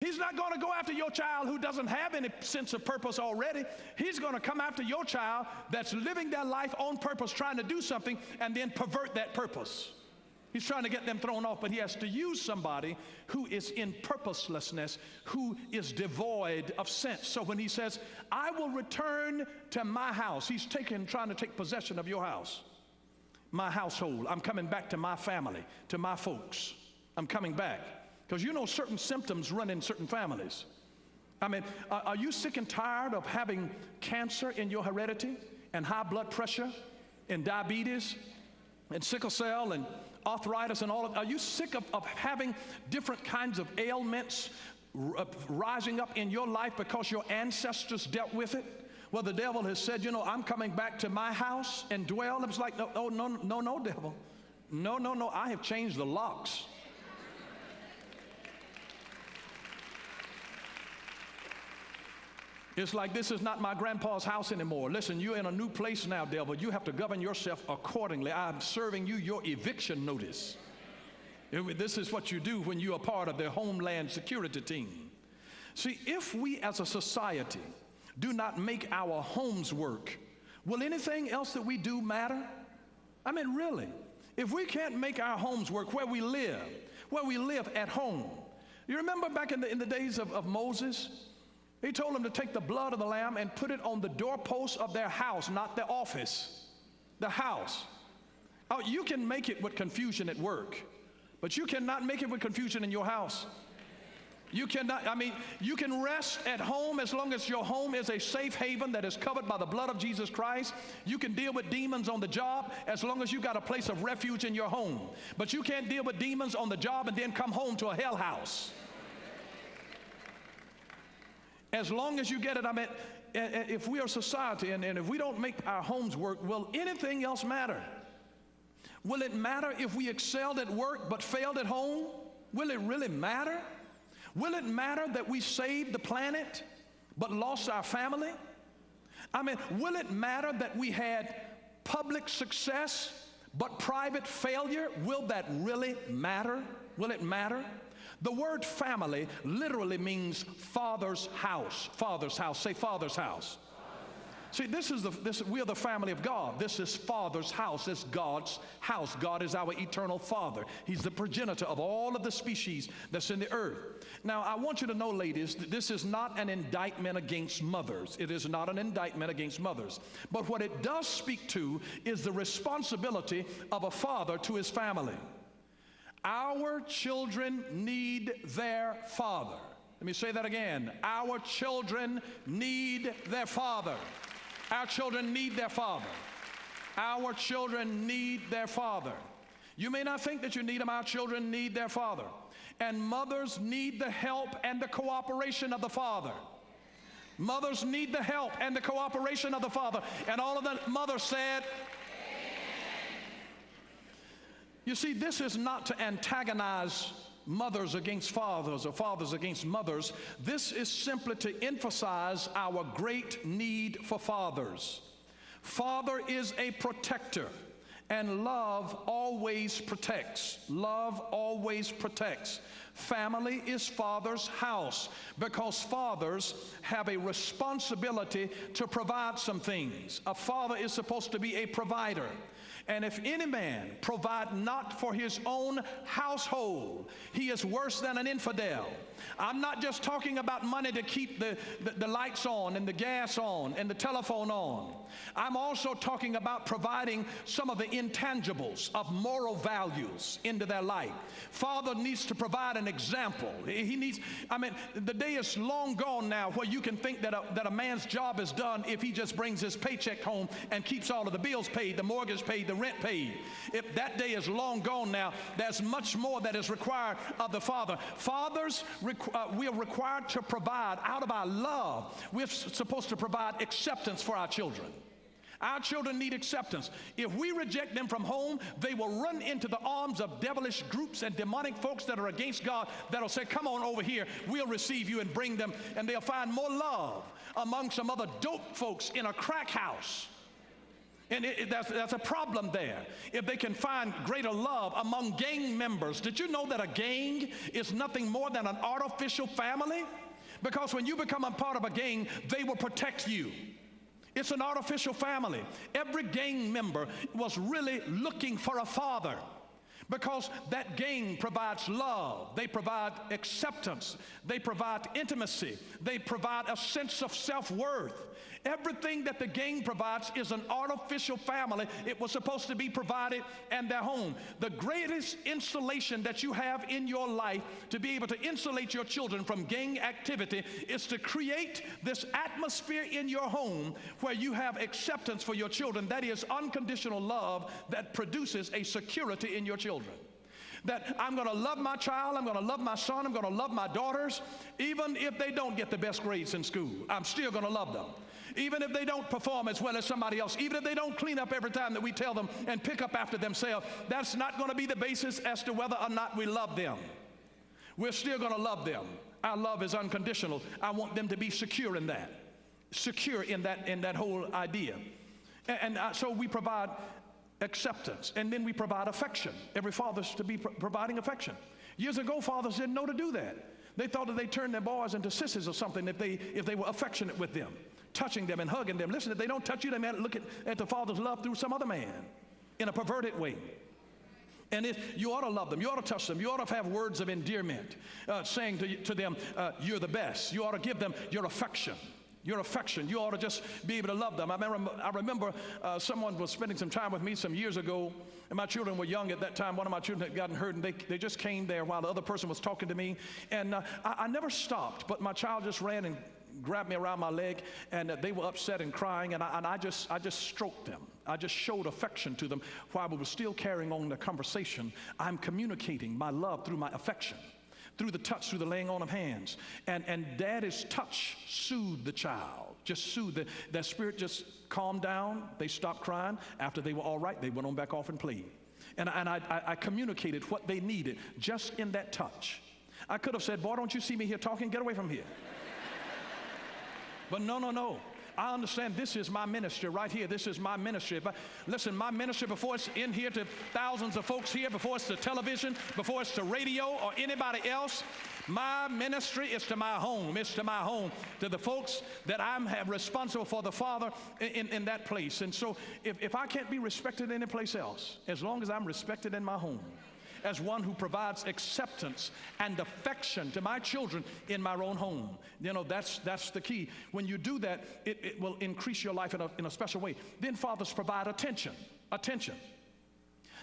He's not going to go after your child who doesn't have any sense of purpose already. He's going to come after your child that's living their life on purpose, trying to do something, and then pervert that purpose. He's trying to get them thrown off, but he has to use somebody who is in purposelessness, who is devoid of sense. So when he says, I will return to my house, he's trying to take possession of your house, my household. I'm coming back to my family, to my folks. I'm coming back. Because you know certain symptoms run in certain families. I mean, are you sick and tired of having cancer in your heredity, and high blood pressure, and diabetes, and sickle cell, and arthritis, and all of? Are you sick of having different kinds of ailments rising up in your life because your ancestors dealt with it? Well, the devil has said, you know, I'm coming back to my house and dwell. It's like, no, devil. No, I have changed the locks. It's like, this is not my grandpa's house anymore. Listen, you're in a new place now, devil. You have to govern yourself accordingly. I'm serving you your eviction notice. This is what you do when you are part of the Homeland Security team. See, if we as a society do not make our homes work, will anything else that we do matter? I mean, really, if we can't make our homes work where we live at home. You remember back in the days of Moses? He told them to take the blood of the lamb and put it on the doorposts of their house, not their office, the house. Oh, you can make it with confusion at work, but you cannot make it with confusion in your house. You cannot, you can rest at home as long as your home is a safe haven that is covered by the blood of Jesus Christ. You can deal with demons on the job as long as you got a place of refuge in your home. But you can't deal with demons on the job and then come home to a hell house. As long as you get it, if we are society and if we don't make our homes work, will anything else matter? Will it matter if we excelled at work but failed at home? Will it really matter? Will it matter that we saved the planet but lost our family? Will it matter that we had public success but private failure? Will that really matter? Will it matter? The word family literally means father's house. Father's house. Say father's house. See, we are the family of God. This is Father's house. It's God's house. God is our eternal Father. He's the progenitor of all of the species that's in the earth. Now, I want you to know, ladies, that this is not an indictment against mothers. It is not an indictment against mothers. But what it does speak to is the responsibility of a father to his family. Our children need their father. Let me say that again. Our children need their father. Our children need their father. Our children need their father. You may not think that you need them. Our children need their father. And mothers need the help and the cooperation of the father. Mothers need the help and the cooperation of the father. And all of the mothers said, you see, this is not to antagonize mothers against fathers or fathers against mothers. This is simply to emphasize our great need for fathers. Father is a protector, and love always protects. Love always protects. Family is father's house because fathers have a responsibility to provide some things. A father is supposed to be a provider. And if any man provide not for his own household, he is worse than an infidel. I'm not just talking about money to keep the lights on and the gas on and the telephone on. I'm also talking about providing some of the intangibles of moral values into their life. Father needs to provide an example. He needs, the day is long gone now where you can think that a man's job is done if he just brings his paycheck home and keeps all of the bills paid, the mortgage paid, the rent paid. If that day is long gone now, there's much more that is required of the father. Fathers, we are required to provide out of our love. We're supposed to provide acceptance for our children. Our children need acceptance. If we reject them from home, they will run into the arms of devilish groups and demonic folks that are against God that'll say, come on over here, we'll receive you, and bring them, and they'll find more love among some other dope folks in a crack house And there's a problem there. If they can find greater love among gang members, did you know that a gang is nothing more than an artificial family? Because when you become a part of a gang, they will protect you. It's an artificial family. Every gang member was really looking for a father, because that gang provides love, they provide acceptance, they provide intimacy, they provide a sense of self-worth. Everything that the gang provides is an artificial family. It was supposed to be provided in their home. The greatest insulation that you have in your life to be able to insulate your children from gang activity is to create this atmosphere in your home where you have acceptance for your children. That is unconditional love that produces a security in your children. That I'm going to love my child, I'm going to love my son, I'm going to love my daughters, even if they don't get the best grades in school. I'm still going to love them. Even if they don't perform as well as somebody else, even if they don't clean up every time that we tell them and pick up after themselves, that's not going to be the basis as to whether or not we love them. We're still going to love them. Our love is unconditional. I want them to be secure in that whole idea. So we provide acceptance, and then we provide affection. Every father's to be providing affection. Years ago, fathers didn't know to do that. They thought that they turned their boys into sissies or something if they were affectionate with them, touching them and hugging them. Listen, if they don't touch you, they may look at the father's love through some other man in a perverted way. And you ought to love them, you ought to touch them, you ought to have words of endearment, saying to them, you're the best. You ought to give them your affection. Your affection. You ought to just be able to love them. I remember someone was spending some time with me some years ago, and my children were young at that time. One of my children had gotten hurt, and they just came there while the other person was talking to me. And I never stopped, but my child just ran and grabbed me around my leg, and they were upset and crying, and I just stroked them. I just showed affection to them while we were still carrying on the conversation. I'm communicating my love through my affection, through the touch, through the laying on of hands. And daddy's touch soothed the child, just soothed that spirit, just calmed down. They stopped crying. After they were all right, they went on back off and played. And I communicated what they needed just in that touch. I could have said, boy, don't you see me here talking? Get away from here. But no. I understand this is my ministry right here. This is my ministry. Listen, my ministry, before it's in here to thousands of folks here, before it's to television, before it's to radio or anybody else, my ministry is to my home. It's to my home, to the folks that I'm responsible for, the Father in that place. And so if I can't be respected any place else, as long as I'm respected in my home, as one who provides acceptance and affection to my children in my own home. That's the key. When you do that, it will increase your life in a special way. Then fathers provide attention.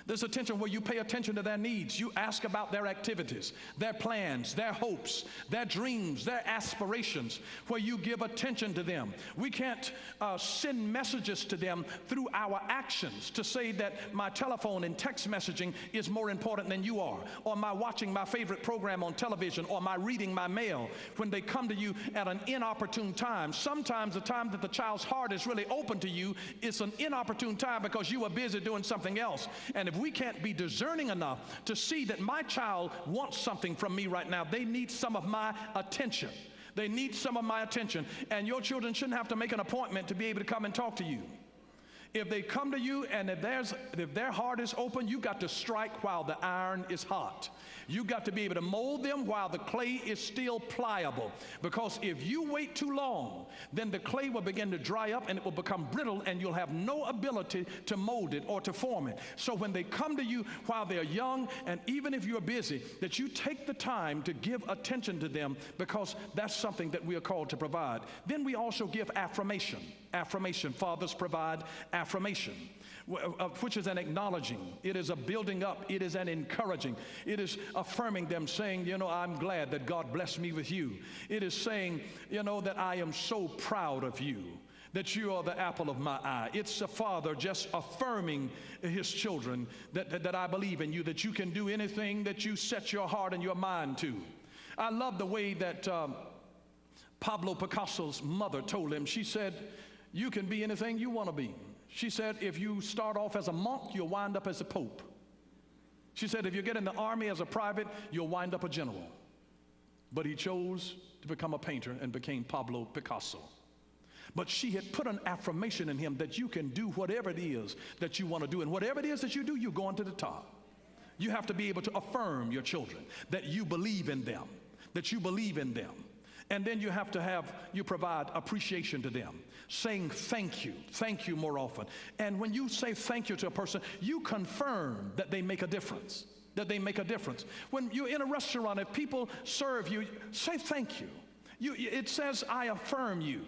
There's attention where you pay attention to their needs. You ask about their activities, their plans, their hopes, their dreams, their aspirations, where you give attention to them. We can't send messages to them through our actions to say that my telephone and text messaging is more important than you are, or my watching my favorite program on television, or my reading my mail, when they come to you at an inopportune time. Sometimes the time that the child's heart is really open to you is an inopportune time because you are busy doing something else. And if we can't be discerning enough to see that my child wants something from me right now, they need some of my attention. They need some of my attention. And your children shouldn't have to make an appointment to be able to come and talk to you. If they come to you and if their heart is open, you've got to strike while the iron is hot. You've got to be able to mold them while the clay is still pliable. Because if you wait too long, then the clay will begin to dry up and it will become brittle, and you'll have no ability to mold it or to form it. So when they come to you while they're young, and even if you're busy, that you take the time to give attention to them, because that's something that we are called to provide. Then we also give affirmation. Fathers provide affirmation, which is an acknowledging. It is a building up. It is an encouraging. It is affirming them, saying, I'm glad that God blessed me with you. It is saying, that I am so proud of you, that you are the apple of my eye. It's a father just affirming his children that I believe in you, that you can do anything that you set your heart and your mind to. I love the way that Pablo Picasso's mother told him. She said, you can be anything you want to be. She said, if you start off as a monk, you'll wind up as a pope. She said, if you get in the army as a private, you'll wind up a general. But he chose to become a painter and became Pablo Picasso. But she had put an affirmation in him that you can do whatever it is that you want to do. And whatever it is that you do, you're going to the top. You have to be able to affirm your children that you believe in them, that you believe in them. And then you have to you provide appreciation to them, saying thank you more often. And when you say thank you to a person, you confirm that they make a difference, When you're in a restaurant, if people serve you, say thank you. It says, I affirm you.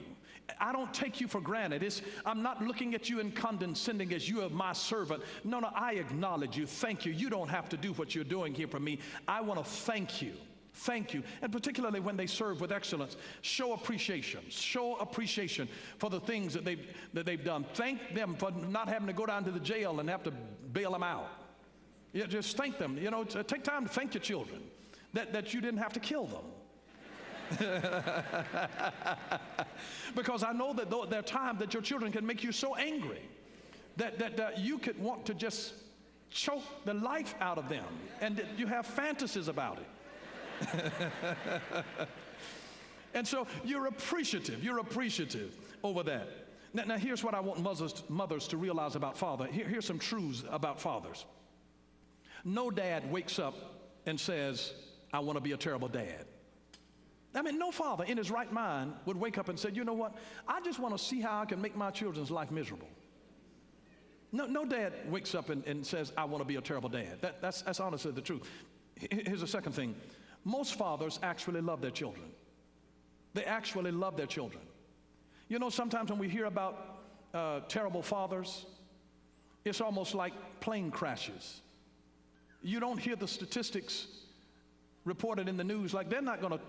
I don't take you for granted. I'm not looking at you and condescending as you are my servant. No, I acknowledge you. Thank you. You don't have to do what you're doing here for me. I want to thank you. Thank you. And particularly when they serve with excellence, show appreciation for the things that they've done. Thank them for not having to go down to the jail and have to bail them out. Yeah, just thank them. Take time to thank your children that you didn't have to kill them. Because I know that there are times that your children can make you so angry that you could want to just choke the life out of them, and that you have fantasies about it. And so you're appreciative over that. Now here's what I want mothers to realize about father. Here's some truths about fathers. No dad wakes up and says, I want to be a terrible dad. I mean, no father in his right mind would wake up and say, you know what, I just want to see how I can make my children's life miserable. No dad wakes up and says, I want to be a terrible dad. That's honestly the truth. Here's the second thing. Most fathers actually love their children. They actually love their children. Sometimes when we hear about terrible fathers, it's almost like plane crashes. You don't hear the statistics reported in the news. Like, they're not going to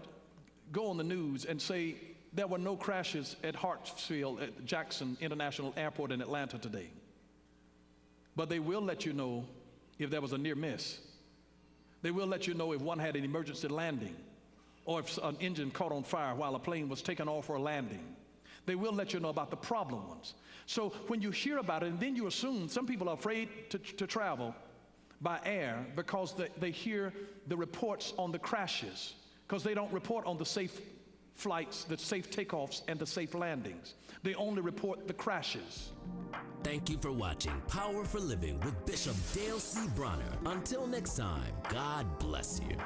go on the news and say there were no crashes at Hartsfield at Jackson International Airport in Atlanta today. But they will let you know if there was a near miss. They will let you know if one had an emergency landing, or if an engine caught on fire while a plane was taken off for a landing. They will let you know about the problem ones. So when you hear about it, and then you assume, some people are afraid to travel by air because they hear the reports on the crashes, because they don't report on the safe flights, the safe takeoffs, and the safe landings. They only report the crashes. Thank you for watching Power for Living with Bishop Dale C. Bronner. Until next time, God bless you.